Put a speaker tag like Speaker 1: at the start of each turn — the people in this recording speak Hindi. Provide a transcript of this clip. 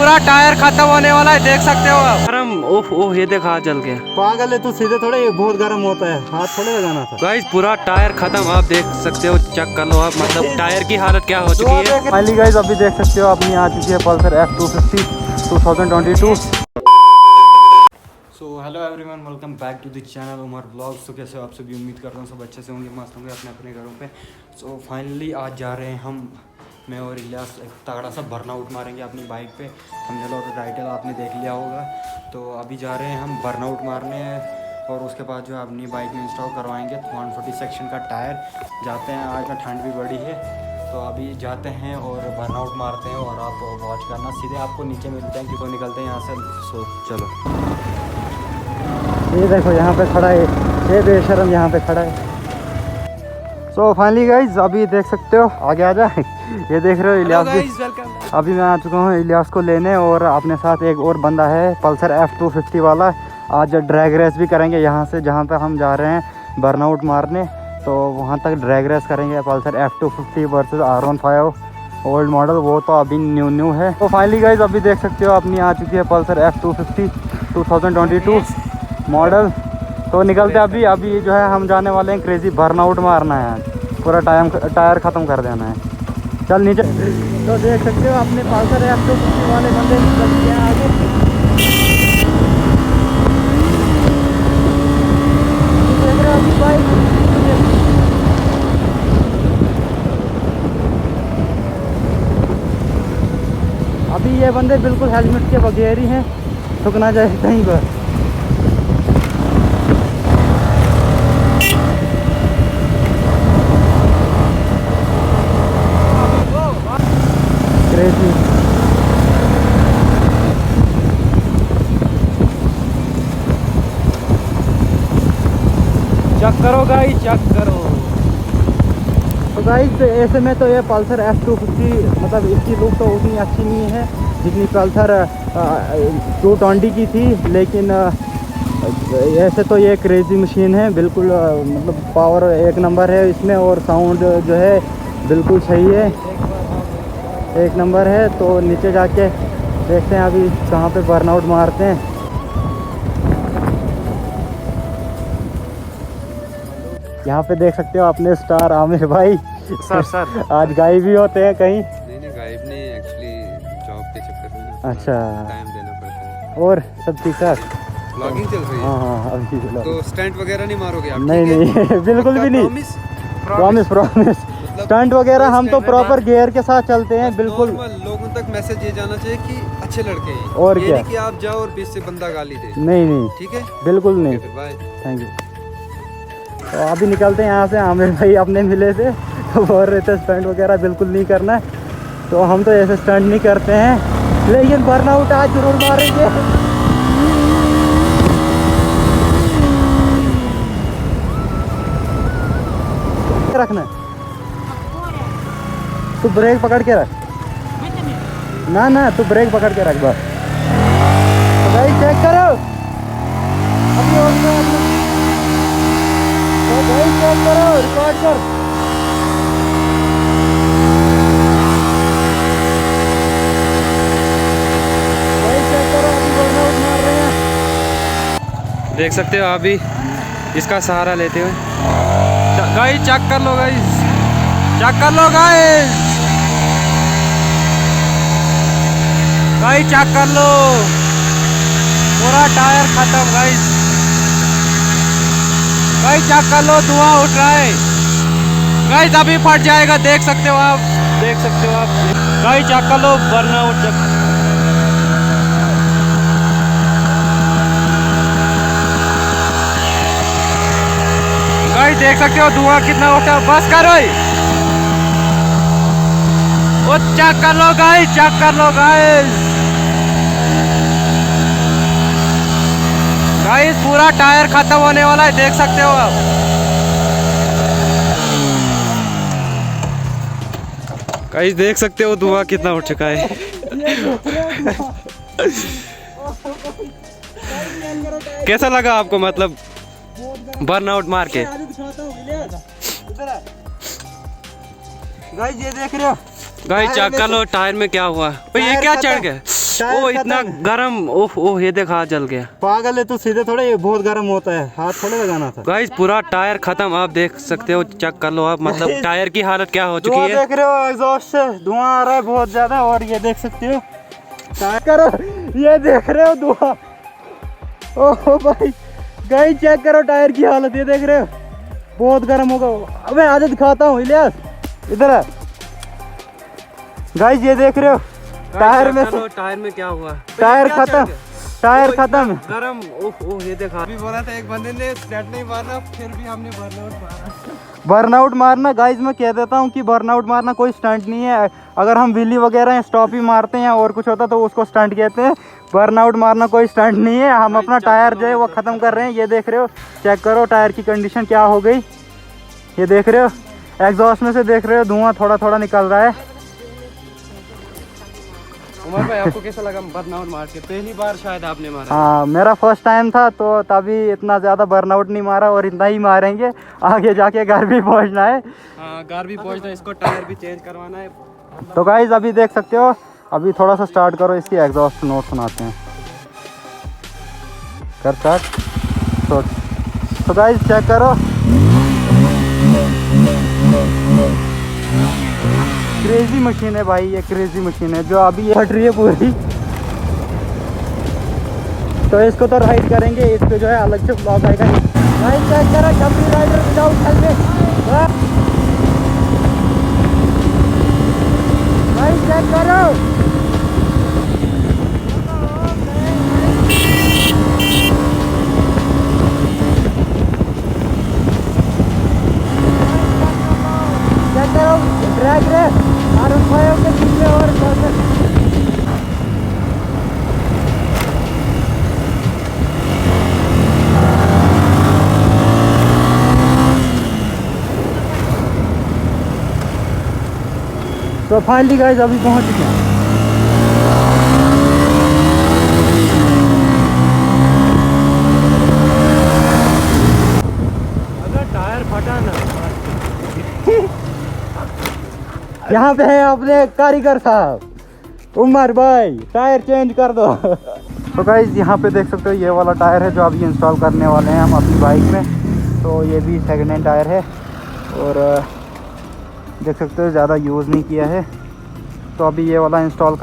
Speaker 1: पूरा टायर खत्म होने वाला है, देख सकते हो आप। गरम, ओह ओह ये देखा हाथ जल गया।
Speaker 2: पागल है तू, सीधे थोड़े, ये बहुत गर्म होता है, हाथ थोड़े लगाना था।
Speaker 1: गाइस पूरा टायर खत्म, आप देख सकते हो, चेक कर लो आप, मतलब टायर की हालत क्या हो चुकी है।
Speaker 2: फाइनली गाइस अभी देख सकते हो अपनी आ चुकी है Pulsar F250 2022।
Speaker 1: So hello everyone, welcome back to the channel Umar blogs. तो कैसे हो आप सभी, उम्मीद करता हूँ सब अच्छे से होंगे, मस्त होंगे अपने अपने घरों पे। सो फाइनली आज जा रहे हैं हम, मैं और इलियास एक तगड़ा सा बर्न आउट मारेंगे अपनी बाइक पे। थंबनेल और टाइटल आपने देख लिया होगा। तो अभी जा रहे हैं हम बर्न आउट मारने, और उसके बाद जो है अपनी बाइक में इंस्टॉल करवाएंगे 140 सेक्शन का टायर। जाते हैं, आज में ठंड भी बड़ी है, तो अभी जाते हैं और बर्न आउट मारते हैं। और आप वॉच करना, सीधे आपको नीचे मिलते हैं क्योंकि निकलते हैं यहाँ से। सो चलो,
Speaker 2: ये देखो यहाँ पे खड़ा है, ये बेशरम यहाँ पे खड़ा है। सो फाइनली गाइस अभी देख सकते हो, आगे आ जाए। ये देख रहे हो इलियास भी, अभी मैं आ चुका हूँ इलियास को लेने, और अपने साथ एक और बंदा है पल्सर F250 वाला। आज ड्रैग रेस भी करेंगे यहाँ से, जहाँ पे हम जा रहे हैं बर्नआउट मारने, तो वहाँ तक ड्रैग रेस करेंगे। Pulsar F250 versus R15 old model, वो तो अभी न्यू है। तो फाइनली गाइस अभी देख सकते हो अपनी आ चुकी है पल्सर F250 2022 मॉडल। तो निकलते अभी जो है हम जाने वाले हैं क्रेजी बर्नआउट मारना है आज, पूरा टायर ख़त्म कर देना है। चल नीचे। तो देख सकते हो अपने पल्सर F250 वाले बंदे निकल गए हैं आगे। देख रहे हो अभी बाइक, अभी ये बंदे बिल्कुल हेलमेट के बगैर ही हैं, ठुक ना जाए कहीं पर। क्रेजी
Speaker 1: चेक करो गाइस, चेक करो।
Speaker 2: तो गाइस ऐसे में तो ये पल्सर F250 मतलब इसकी लुक तो उतनी अच्छी नहीं है जितनी पल्सर 220 की थी, लेकिन ऐसे तो ये क्रेजी मशीन है बिल्कुल, मतलब पावर एक नंबर है इसमें, और साउंड जो है बिल्कुल सही है, एक नंबर है। तो नीचे जाके देखते हैं अभी कहाँ पे बर्नआउट मारते हैं। यहाँ पे देख सकते हो अपने स्टार आमिर भाई।
Speaker 1: सर
Speaker 2: आज गायब भी होते हैं कहीं?
Speaker 3: नहीं गायब नहीं, एक्चुअली जॉब के चक्कर में
Speaker 2: अच्छा,
Speaker 3: टाइम देना पड़ता है।
Speaker 2: और सब ठीक ठाक?
Speaker 3: व्लॉगिंग चल रही है।
Speaker 2: हाँ अभी
Speaker 3: तो स्टंट वगैरह नहीं मारोगे आप?
Speaker 2: नहीं नहीं बिल्कुल भी नहीं, प्रॉमिस। स्टंट वगैरह हम तो प्रॉपर गियर के साथ चलते हैं बिल्कुल।
Speaker 3: लोगों तक मैसेज ये जाना चाहिए कि अच्छे लड़के हैं,
Speaker 2: और
Speaker 3: ये
Speaker 2: क्या,
Speaker 3: नहीं कि आप जाओ और बीच से बंदा गाली दे।
Speaker 2: नहीं
Speaker 3: ठीक है,
Speaker 2: बिल्कुल नहीं।
Speaker 3: Bye,
Speaker 2: thank you. तो अभी निकलते हैं यहाँ से, आमिर भाई अपने मिले थे तो बोल रहे थे स्टंट वगैरह बिल्कुल नहीं करना है, तो हम तो ऐसे स्टंट नहीं करते हैं, लेकिन बर्नआउट आज जरूर मारेंगे। रखना तू ब्रेक पकड़ के रख, ना तू ब्रेक पकड़ के रख बस। तो भाई चेक करो अभी, तो भाई चेक करो, रिकॉर्ड कर। भाई चेक करो अभी बर्नआउट मार रहे हैं,
Speaker 1: देख सकते हो अभी इसका सहारा लेते हुए। गाइस चेक कर लो, गाइस चेक कर लो, गाइस चेक कर लो, पूरा टायर खत्म। गाइस चेक कर लो, धुआं उठ रहा है। गाइस अभी फट जाएगा, देख सकते हो आप, गाइस चेक कर लो, बर्नआउट चेक। गाइस देख सकते हो धुआं कितना उठा, बस करो, वो चेक कर लो गाइस, चेक कर लो गाइस पूरा टायर खत्म होने वाला है, देख सकते हो आप। गाइस देख सकते हो धुआं कितना उठ चुका है। कैसा लगा आपको, मतलब बर्नआउट मार के?
Speaker 2: गाइस ये देख रहे हो,
Speaker 1: गाइस चेक कर लो टायर में क्या हुआ। ये क्या चढ़ गया?
Speaker 2: टायर
Speaker 3: ओ इतना
Speaker 2: खत्म।
Speaker 3: गरम, ओह ओह ये देख हाथ जल गया।
Speaker 2: पागल है तू, सीधे थोड़े, ये बहुत गर्म होता है, हाथ थोड़े लगाना था।
Speaker 3: गाइस पूरा टायर खत्म, आप देख सकते हो, चेक कर लो आप, मतलब टायर की हालत क्या हो चुकी
Speaker 2: धुआं
Speaker 3: है।
Speaker 2: देख रहे हो, एग्जॉस्ट से धुआं आ रहा है बहुत ज्यादा। और ये देख सकते हो, चेक करो, ये देख रहे हो धुआं। ओह भाई गाइस चेक करो टायर की हालत, ये देख रहे हो बहुत गर्म होगा। अबे आजा दिखाता हूँ इलियास, इधर है गाइस, ये देख रहे हो टायर में से,
Speaker 3: टायर में क्या हुआ?
Speaker 2: टायर खत्म, टायर खत्म।
Speaker 3: गरम, ओह ओह ये देखा।
Speaker 1: अभी बोला था एक बंदे ने स्टार्ट नहीं मारना, फिर भी हमने बर्नआउट मारा।
Speaker 2: बर्नआउट मारना गाइस, मैं कह देता हूँ कि बर्नआउट मारना कोई स्टंट नहीं है। अगर हम व्हीली वगैरह स्टॉप ही मारते हैं और कुछ होता तो उसको स्टंट कहते हैं। बर्नआउट मारना कोई स्टंट नहीं है। हम अपना टायर जो है वो ख़त्म कर रहे हैं। ये देख रहे हो, चेक करो टायर की कंडीशन क्या हो गई। ये देख रहे हो, एग्जॉस्ट में से देख रहे हो धुआं थोड़ा थोड़ा निकल रहा है।
Speaker 3: उमर भाई आपको कैसा लगा बर्नआउट मार के? पहली बार शायद आपने मारा।
Speaker 2: हाँ मेरा फर्स्ट टाइम था, तो तभी इतना ज़्यादा बर्नआउट नहीं मारा और इतना ही मारेंगे। आगे जाके घर भी पहुँचना है।
Speaker 3: हाँ घर भी पहुंचना है, इसको टायर भी चेंज करवाना है।
Speaker 2: तो गाइज अभी देख सकते हो, अभी थोड़ा सा स्टार्ट करो, इसकी एग्जॉस्ट नोट सुनाते हैं। कर स्टार्ट। तो गाइज चेक करो, क्रेजी मशीन है भाई, ये क्रेजी मशीन है जो अभी ये हट रही है पूरी। तो इसको तो राइड करेंगे, इस पे जो है अलग से ब्लॉग आएगा। गाइज चेक करो, company rider without helmet. Guys check करो, चेक करो ड्रैग रेस R15 के पीछे और तो फाइनली गाइस अभी पहुंच चुके हैं।
Speaker 3: अगर टायर फटा ना
Speaker 2: यहाँ पे है अपने कारीगर साहब उमर भाई, टायर चेंज कर दो। तो गाइस यहाँ पे देख सकते हो, ये वाला टायर है जो अभी इंस्टॉल करने वाले हैं हम अपनी बाइक में। तो ये भी सेकेंड हैंड टायर है और देख सकते हो ज़्यादा यूज़ नहीं किया है। तो अभी ये वाला इंस्टॉल